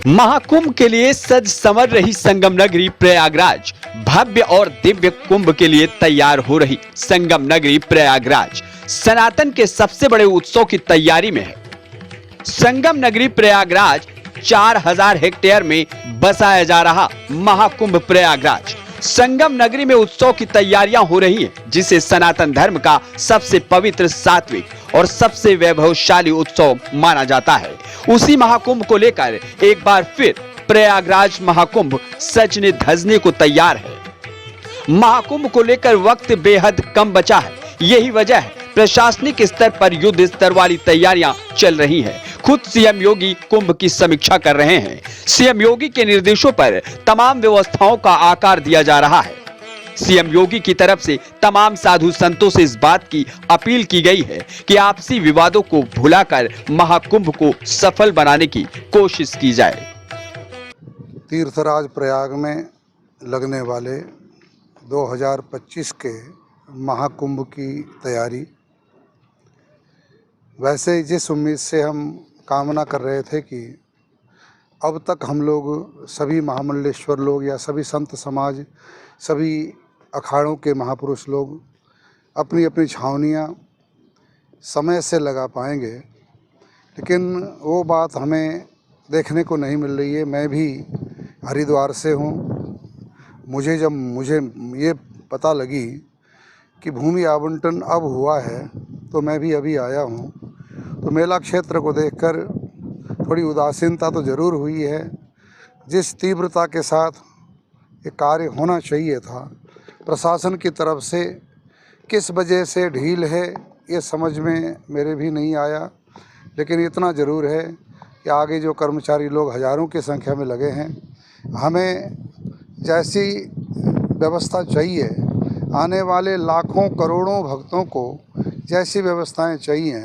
महाकुंभ के लिए सज संवर रही संगम नगरी प्रयागराज। भव्य और दिव्य कुंभ के लिए तैयार हो रही संगम नगरी प्रयागराज सनातन के सबसे बड़े उत्सव की तैयारी में है। संगम नगरी प्रयागराज 4000 हेक्टेयर में बसाया जा रहा महाकुंभ प्रयागराज संगम नगरी में उत्सव की तैयारियां हो रही हैं, जिसे सनातन धर्म का सबसे पवित्र, सात्विक और सबसे वैभवशाली उत्सव माना जाता है। उसी महाकुंभ को लेकर एक बार फिर प्रयागराज महाकुंभ सजने धजने को तैयार है। महाकुंभ को लेकर वक्त बेहद कम बचा है। यही वजह है प्रशासनिक स्तर पर युद्ध स्तर वाली तैयारियां चल रही हैं। खुद सीएम योगी कुंभ की समीक्षा कर रहे हैं। सीएम योगी के निर्देशों पर तमाम व्यवस्थाओं का आकार दिया जा रहा है। सीएम योगी की तरफ से तमाम साधु संतों से इस बात की अपील की गई है कि आपसी विवादों को भुलाकर महाकुंभ को सफल बनाने की कोशिश की जाए। तीर्थराज प्रयाग में लगने वाले 2025 के महाकुंभ की तैयारी, वैसे जिस उम्मीद से हम कामना कर रहे थे कि अब तक हम लोग सभी महामंडलेश्वर लोग या सभी संत समाज, सभी अखाड़ों के महापुरुष लोग अपनी अपनी छावनियाँ समय से लगा पाएंगे, लेकिन वो बात हमें देखने को नहीं मिल रही है। मैं भी हरिद्वार से हूँ। जब मुझे ये पता लगी कि भूमि आवंटन अब हुआ है तो मैं भी अभी आया हूँ। तो मेला क्षेत्र को देखकर थोड़ी उदासीनता तो ज़रूर हुई है। जिस तीव्रता के साथ ये कार्य होना चाहिए था, प्रशासन की तरफ से किस वजह से ढील है ये समझ में मेरे भी नहीं आया। लेकिन इतना ज़रूर है कि आगे जो कर्मचारी लोग हज़ारों की संख्या में लगे हैं, हमें जैसी व्यवस्था चाहिए, आने वाले लाखों करोड़ों भक्तों को जैसी व्यवस्थाएं चाहिए,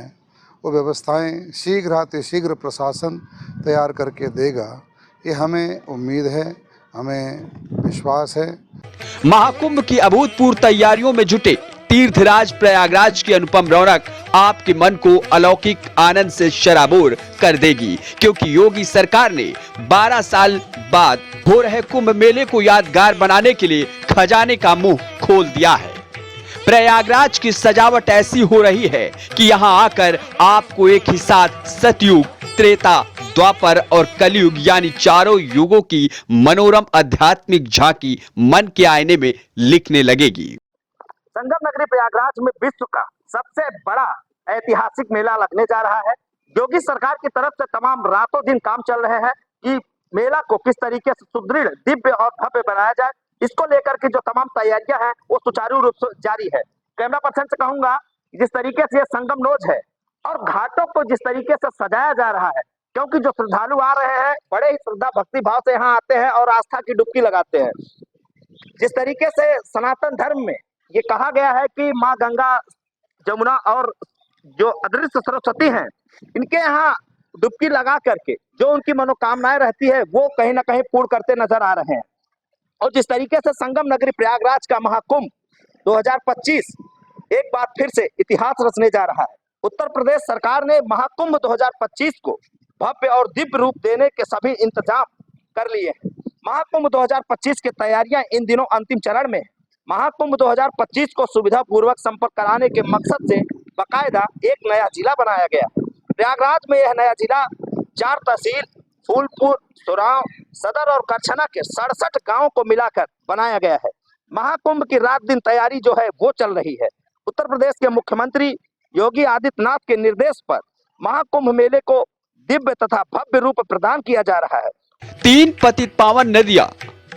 वो व्यवस्थाएं शीघ्र प्रशासन तैयार करके देगा। ये हमें उम्मीद है, हमें विश्वास है। महाकुंभ की अभूतपूर्व तैयारियों में जुटे तीर्थराज प्रयागराज की अनुपम रौनक आपके मन को अलौकिक आनंद से शराबोर कर देगी, क्योंकि योगी सरकार ने 12 साल बाद हो रहे कुंभ मेले को यादगार बनाने के लिए खजाने का मुंह खोल दिया है। प्रयागराज की सजावट ऐसी हो रही है कि यहाँ आकर आपको एक ही साथ सतयुग, त्रेता, द्वापर और कलयुग यानी चारों युगों की मनोरम आध्यात्मिक झांकी मन के आईने में लिखने लगेगी। संगम नगरी प्रयागराज में विश्व का सबसे बड़ा ऐतिहासिक मेला लगने जा रहा है। योगी सरकार की तरफ से तमाम रातों दिन काम चल रहे हैं कि मेला को किस तरीके से सुदृढ़, दिव्य और भव्य बनाया जाए। इसको लेकर के जो तमाम तैयारियां हैं वो सुचारू रूप से जारी है। कैमरा पर्सन से कहूंगा, जिस तरीके से ये संगम नोज है और घाटों को जिस तरीके से सजाया जा रहा है, क्योंकि जो श्रद्धालु आ रहे हैं बड़े ही श्रद्धा भक्ति भाव से यहाँ आते हैं और आस्था की डुबकी लगाते हैं। जिस तरीके से सनातन धर्म में ये कहा गया है कि माँ गंगा, जमुना और जो अदृश्य सरस्वती हैं, इनके यहाँ डुबकी लगा करके जो उनकी मनोकामनाएं रहती है वो कहीं ना कहीं पूर्ण करते नजर आ रहे हैं। और जिस तरीके से संगम नगरी प्रयागराज का महाकुंभ 2025 एक बार फिर से इतिहास रचने जा रहा है। उत्तर प्रदेश सरकार ने महाकुंभ 2025 को भव्य और दिव्य रूप देने के सभी इंतजाम कर लिए हैं। महाकुंभ 2025 की तैयारियां इन दिनों अंतिम चरण में है। महाकुंभ 2025 को सुविधा पूर्वक संपर्क कराने के मकसद से बाकायदा एक नया जिला बनाया गया। प्रयागराज में यह नया जिला 4 तहसील फूलपुर, सुराव, सदर और करछना के 67 गांवों को मिलाकर बनाया गया है। महाकुंभ की रात दिन तैयारी जो है वो चल रही है। उत्तर प्रदेश के मुख्यमंत्री योगी आदित्यनाथ के निर्देश पर महाकुंभ मेले को दिव्य तथा भव्य रूप प्रदान किया जा रहा है। 3 पतित पावन नदियां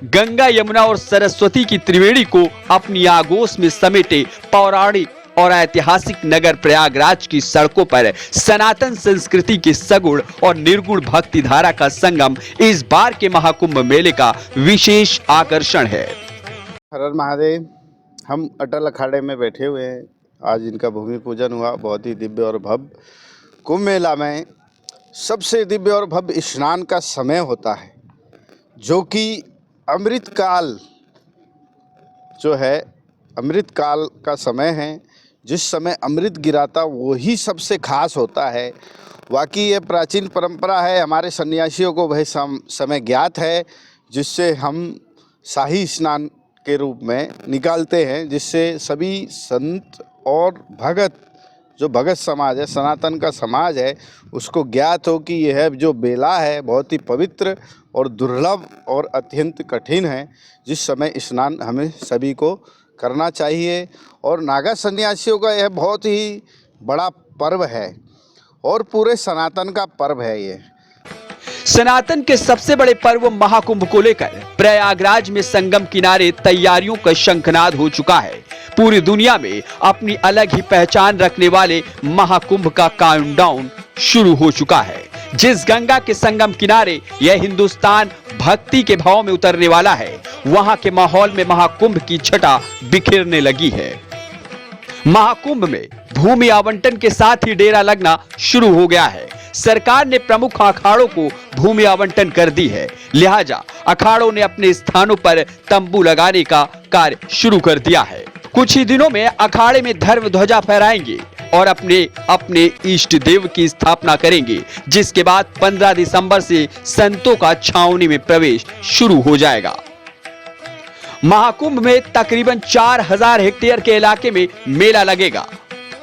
गंगा, यमुना और सरस्वती की त्रिवेणी को अपनी आगोश में समेटे पौराणिक और ऐतिहासिक नगर प्रयागराज की सड़कों पर सनातन संस्कृति की सगुण और निर्गुण भक्ति धारा का संगम इस बार के महाकुंभ मेले का विशेष आकर्षण है। हर हर महादेव। हम अटल अखाड़े में बैठे हुए हैं। आज इनका भूमि पूजन हुआ। बहुत ही दिव्य और भव्य कुंभ मेला में सबसे दिव्य और भव्य स्नान का समय होता है, जो कि अमृत काल जो है, अमृत काल का समय है। जिस समय अमृत गिराता वही सबसे खास होता है। वाकई ये प्राचीन परंपरा है, हमारे सन्यासियों को वह समय ज्ञात है जिससे हम शाही स्नान के रूप में निकालते हैं, जिससे सभी संत और भगत, जो भगत समाज है, सनातन का समाज है, उसको ज्ञात हो कि यह जो बेला है बहुत ही पवित्र और दुर्लभ और अत्यंत कठिन है, जिस समय स्नान हमें सभी को करना चाहिए। और नागा सन्यासियों का यह बहुत ही बड़ा पर्व है और पूरे सनातन का पर्व है ये। सनातन के सबसे बड़े पर्व महाकुंभ को लेकर प्रयागराज में संगम किनारे तैयारियों का शंखनाद हो चुका है। पूरी दुनिया में अपनी अलग ही पहचान रखने वाले महाकुंभ का काउंटडाउन शुरू हो चुका है। जिस गंगा के संगम किनारे यह हिंदुस्तान भक्ति के भाव में उतरने वाला है, वहां के माहौल में महाकुंभ की छटा बिखरने लगी है। महाकुंभ में भूमि आवंटन के साथ ही डेरा लगना शुरू हो गया है। सरकार ने प्रमुख अखाड़ों को भूमि आवंटन कर दी है, लिहाजा अखाड़ों ने अपने स्थानों पर तंबू लगाने का कार्य शुरू कर दिया है। कुछ ही दिनों में अखाड़े में धर्म ध्वजा फहराएंगे और अपने अपने इष्ट देव की स्थापना करेंगे, जिसके बाद 15 दिसंबर से संतों का छावनी में प्रवेश शुरू हो जाएगा। महाकुंभ में तकरीबन 4000 हेक्टेयर के इलाके में मेला लगेगा।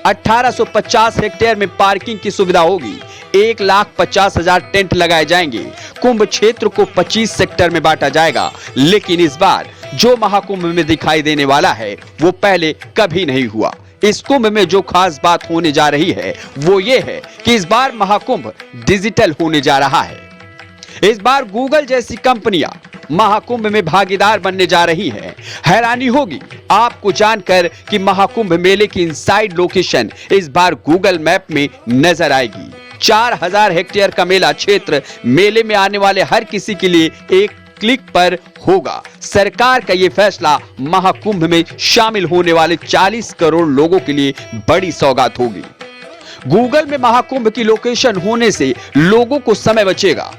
1850 हेक्टेयर में पार्किंग की सुविधा होगी। 1,50,000 टेंट लगाए जाएंगे। कुंभ क्षेत्र को 25 सेक्टर में बांटा जाएगा, लेकिन इस बार जो महाकुंभ में दिखाई देने वाला है वो पहले कभी नहीं हुआ। इस कुंभ में जो खास बात होने जा रही है वो ये है कि इस बार महाकुंभ डिजिटल होने जा रहा है। इस बार गूगल जैसी कंपनियां महाकुंभ में भागीदार बनने जा रही हैं। हैरानी होगी आपको जानकर कि महाकुंभ मेले की इनसाइड लोकेशन इस बार गूगल मैप में नजर आएगी। 4000 हेक्टेयर का मेला क्षेत्र मेले में आने वाले हर किसी के लिए एक क्लिक पर होगा। सरकार का यह फैसला महाकुंभ में शामिल होने वाले 40 करोड़ लोगों के लिए बड़ी सौगात होगी। गूगल में महाकुंभ की लोकेशन होने से लोगों को समय बचेगा।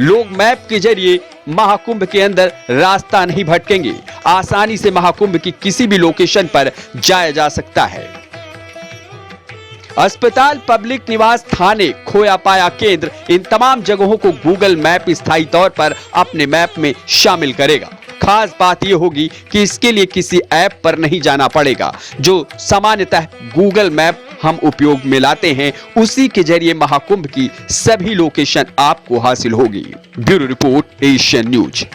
लोग मैप के जरिए महाकुंभ के अंदर रास्ता नहीं भटकेंगे। आसानी से महाकुंभ की किसी भी लोकेशन पर जाया जा सकता है। अस्पताल, पब्लिक निवास, थाने, खोया पाया केंद्र, इन तमाम जगहों को गूगल मैप स्थायी तौर पर अपने मैप में शामिल करेगा। खास बात यह होगी कि इसके लिए किसी ऐप पर नहीं जाना पड़ेगा। जो सामान्यतः गूगल मैप हम उपयोग में लाते हैं, उसी के जरिए महाकुंभ की सभी लोकेशन आपको हासिल होगी। Bureau report, Asian news.